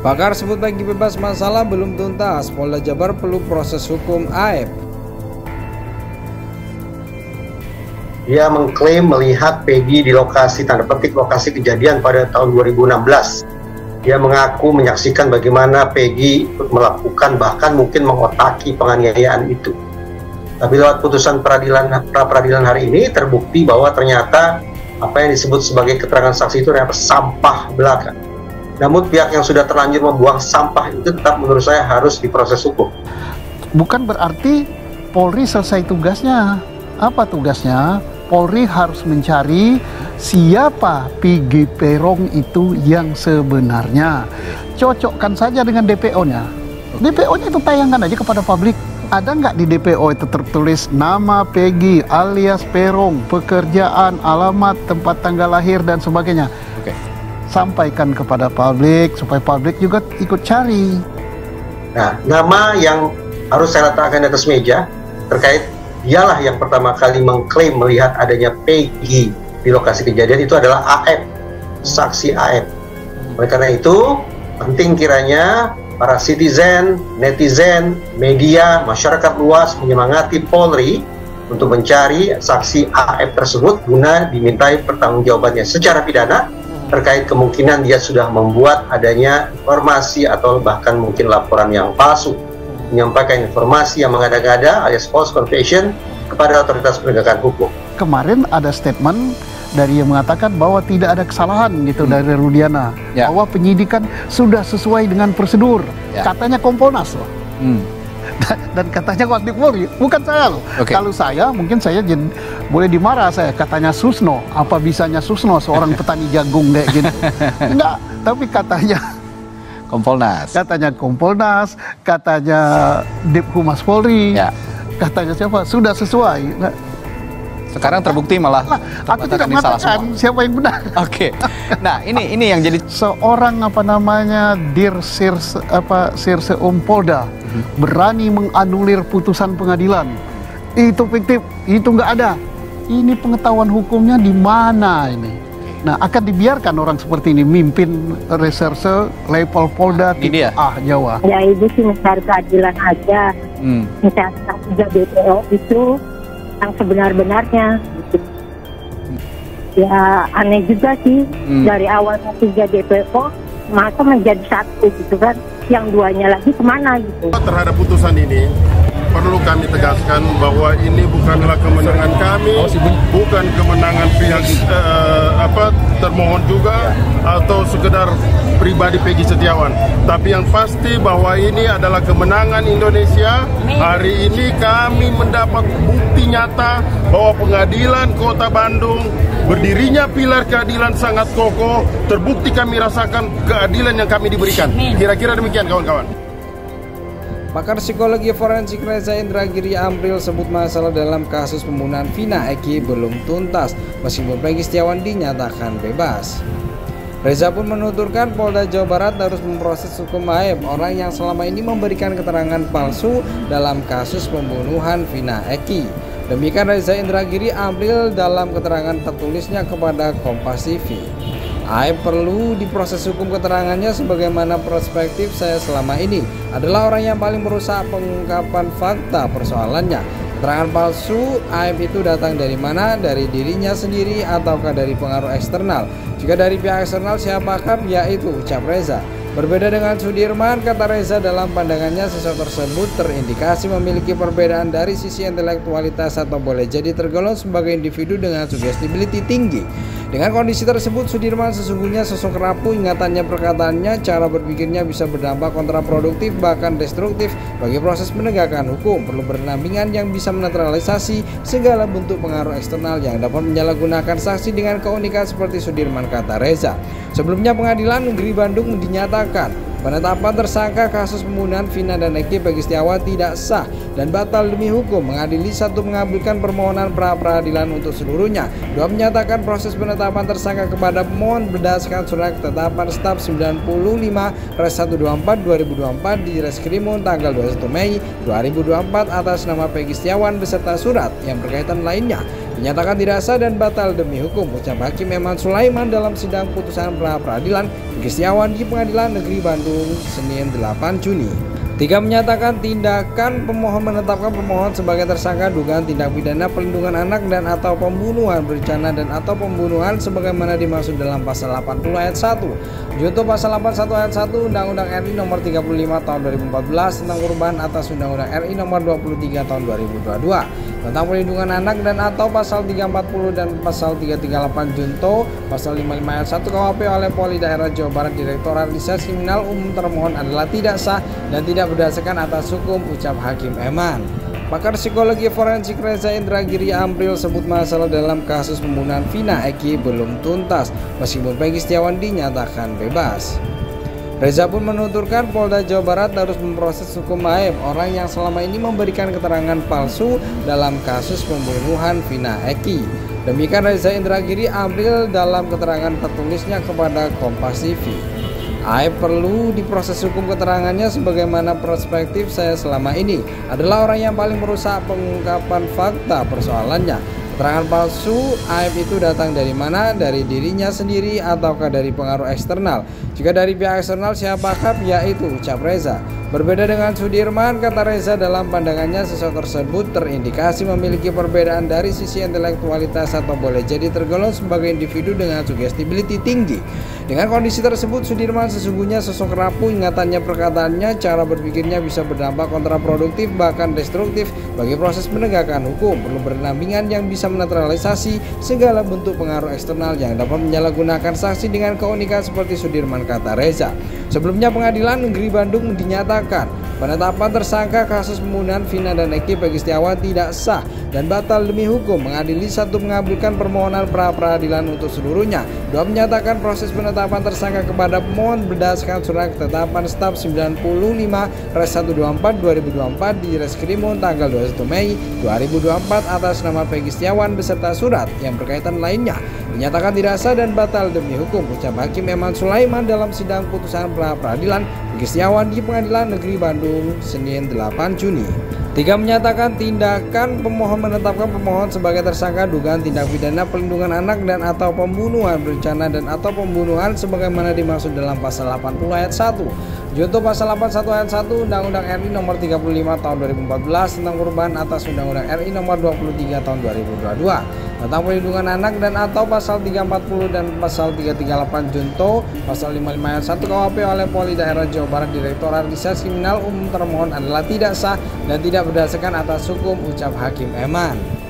Pakar sebut Peggy bebas masalah belum tuntas, Polda Jabar perlu proses hukum AF. Dia mengklaim melihat Peggy di lokasi, tanda petik lokasi kejadian pada tahun 2016. Dia mengaku menyaksikan bagaimana Peggy melakukan bahkan mungkin mengotaki penganiayaan itu. Tapi lewat putusan pra-peradilan hari ini terbukti bahwa ternyata apa yang disebut sebagai keterangan saksi itu ternyata sampah belaka. Namun pihak yang sudah terlanjur membuang sampah itu tetap menurut saya harus diproses hukum. Bukan berarti Polri selesai tugasnya. Apa tugasnya? Polri harus mencari siapa Peggy Peron itu yang sebenarnya. Cocokkan saja dengan DPO-nya. DPO-nya itu tayangkan aja kepada publik. Ada nggak di DPO itu tertulis nama Peggy alias Peron, pekerjaan, alamat, tempat tanggal lahir, dan sebagainya. Sampaikan kepada publik supaya publik juga ikut cari. Nah, nama yang harus saya letakkan di atas meja terkait dialah yang pertama kali mengklaim melihat adanya Peggy di lokasi kejadian itu adalah AF, saksi AF. Oleh karena itu penting kiranya para citizen, netizen, media, masyarakat luas menyemangati Polri untuk mencari saksi AF tersebut guna dimintai pertanggungjawabannya secara pidana terkait kemungkinan dia sudah membuat adanya informasi atau bahkan mungkin laporan yang palsu, menyampaikan informasi yang mengada-ngada alias false confession kepada otoritas penegakan hukum. Kemarin ada statement dari yang mengatakan bahwa tidak ada kesalahan gitu dari Rudiana, bahwa penyidikan sudah sesuai dengan prosedur. Katanya Kompolnas loh. Dan katanya Wakil Polri, bukan saya loh. Kalau saya, mungkin saya boleh dimarah saya. Katanya Susno, apa bisanya Susno seorang petani jagung kayak gitu. Enggak, tapi katanya Kompolnas. Katanya Kompolnas, katanya Dip Humas Polri, katanya siapa, sudah sesuai. Nah, sekarang terbukti malah aku tidak mengatakan siapa yang benar. Nah, ini yang jadi seorang Sirse Polda berani menganulir putusan pengadilan. Itu fiktif, itu nggak ada. Ini pengetahuan hukumnya di mana ini? Nah, akan dibiarkan orang seperti ini mimpin reserse level Polda Jawa. Ya, itu sih mencari keadilan aja. Misalnya 3 DPO itu yang sebenar-benarnya gitu. Ya aneh juga sih, dari awalnya 3 DPO masa menjadi 1 gitu kan, yang 2-nya lagi kemana gitu. Terhadap putusan ini perlu kami tegaskan bahwa ini bukanlah kemenangan kami, bukan kemenangan pihak termohon juga atau sekedar pribadi Peggy Setiawan, tapi yang pasti bahwa ini adalah kemenangan Indonesia. Hari ini kami mendapat bukti nyata bahwa pengadilan Kota Bandung berdirinya pilar keadilan sangat kokoh, terbukti kami rasakan keadilan yang kami diberikan. Kira-kira demikian kawan-kawan. Pakar psikologi forensik Reza Indragiri Amril sebut masalah dalam kasus pembunuhan Vina Eki belum tuntas meskipun Peggy Setiawan dinyatakan bebas. Reza pun menuturkan Polda Jawa Barat harus memproses hukum AF orang yang selama ini memberikan keterangan palsu dalam kasus pembunuhan Vina Eki. Demikian Reza Indragiri Amril dalam keterangan tertulisnya kepada Kompas TV. AF perlu diproses hukum keterangannya sebagaimana perspektif saya selama ini adalah orang yang paling merusak pengungkapan fakta persoalannya. Keterangan palsu AF itu datang dari mana? Dari dirinya sendiri ataukah dari pengaruh eksternal? Jika dari pihak eksternal siapakah? Yaitu ucap Reza. Berbeda dengan Sudirman, kata Reza dalam pandangannya sosok tersebut terindikasi memiliki perbedaan dari sisi intelektualitas atau boleh jadi tergolong sebagai individu dengan suggestibility tinggi. Dengan kondisi tersebut, Sudirman sesungguhnya sosok rapuh, ingatannya, perkataannya, cara berpikirnya bisa berdampak kontraproduktif bahkan destruktif bagi proses penegakan hukum. Perlu berdampingan yang bisa menetralisasi segala bentuk pengaruh eksternal yang dapat menyalahgunakan saksi dengan keunikan seperti Sudirman, kata Reza. Sebelumnya Pengadilan Negeri Bandung dinyatakan penetapan tersangka kasus pembunuhan Vina dan Eki Peggy Setiawan tidak sah dan batal demi hukum. Mengadili 1 mengabulkan permohonan pra-peradilan untuk seluruhnya. 2 menyatakan proses penetapan tersangka kepada pemohon berdasarkan surat ketetapan staf 95 Res 124 2024 di Reskrimum tanggal 21 Mei 2024 atas nama Peggy Setiawan beserta surat yang berkaitan lainnya. dinyatakan tidak sah dan batal demi hukum, ucap Hakim Eman Sulaiman dalam sidang putusan pra-peradilan Budi Setiawan di Pengadilan Negeri Bandung, Senin 8 Juni. 3 menyatakan tindakan pemohon menetapkan pemohon sebagai tersangka dugaan tindak pidana perlindungan anak dan atau pembunuhan berencana dan atau pembunuhan sebagaimana dimaksud dalam pasal 80 ayat 1 junto pasal 81 ayat 1 Undang-Undang RI nomor 35 tahun 2014 tentang perubahan atas Undang-Undang RI nomor 23 tahun 2022 tentang perlindungan anak dan atau pasal 340 dan pasal 338 junto pasal 55 ayat 1 KUHP oleh Polri Daerah Jawa Barat Direktorat Reserse Kriminal Umum termohon adalah tidak sah dan tidak berdasarkan atas hukum, ucap Hakim Eman. Pakar psikologi forensik Reza Indragiri Amril sebut masalah dalam kasus pembunuhan Vina Eki belum tuntas meskipun Peggy Setiawan dinyatakan bebas. Reza pun menuturkan Polda Jawa Barat harus memproses hukum Aep, orang yang selama ini memberikan keterangan palsu dalam kasus pembunuhan Vina Eki. Demikian Reza Indragiri Amril dalam keterangan tertulisnya kepada Kompas TV. Aep perlu diproses hukum keterangannya sebagaimana perspektif saya selama ini adalah orang yang paling merusak pengungkapan fakta persoalannya. Keterangan palsu Aep itu datang dari mana? Dari dirinya sendiri ataukah dari pengaruh eksternal? Jika dari pihak eksternal siapakah pihak itu? Ucap Reza. Berbeda dengan Sudirman, kata Reza dalam pandangannya sosok tersebut terindikasi memiliki perbedaan dari sisi intelektualitas atau boleh jadi tergolong sebagai individu dengan suggestibility tinggi. Dengan kondisi tersebut, Sudirman sesungguhnya sosok rapuh, ingatannya, perkataannya, cara berpikirnya bisa berdampak kontraproduktif bahkan destruktif bagi proses penegakan hukum. Perlu berdampingan yang bisa menetralisasi segala bentuk pengaruh eksternal yang dapat menyalahgunakan saksi dengan keunikan seperti Sudirman, kata Reza. Sebelumnya Pengadilan Negeri Bandung dinyatakan penetapan tersangka kasus pembunuhan Vina dan Eki Peggy Setiawan tidak sah dan batal demi hukum. Mengadili 1 mengabulkan permohonan pra-peradilan untuk seluruhnya. 2 menyatakan proses penetapan tersangka kepada pemohon berdasarkan surat ketetapan staf 95 Res 124 2024 di Reskrimum tanggal 21 Mei 2024 atas nama Peggy Setiawan beserta surat yang berkaitan lainnya dinyatakan tidak sah dan batal demi hukum, ucap Hakim Eman Sulaiman dalam sidang putusan pra-peradilan Peggy Setiawan di Pengadilan Negeri Bandung, Senin 8 Juni. 3 menyatakan tindakan pemohon menetapkan pemohon sebagai tersangka dugaan tindak pidana perlindungan anak dan atau pembunuhan berencana dan atau pembunuhan sebagaimana dimaksud dalam pasal 80 ayat 1 junto pasal 81 ayat 1 Undang-Undang RI nomor 35 tahun 2014 tentang perubahan atas Undang-Undang RI nomor 23 tahun 2022 tentang perlindungan anak dan atau pasal 340 dan pasal 338 junto pasal 55 ayat 1 KUHP oleh Polri Daerah Jawa Barat Direktorat Reserse Kriminal Umum termohon adalah tidak sah dan tidak berdasarkan atas hukum, ucap Hakim Eman.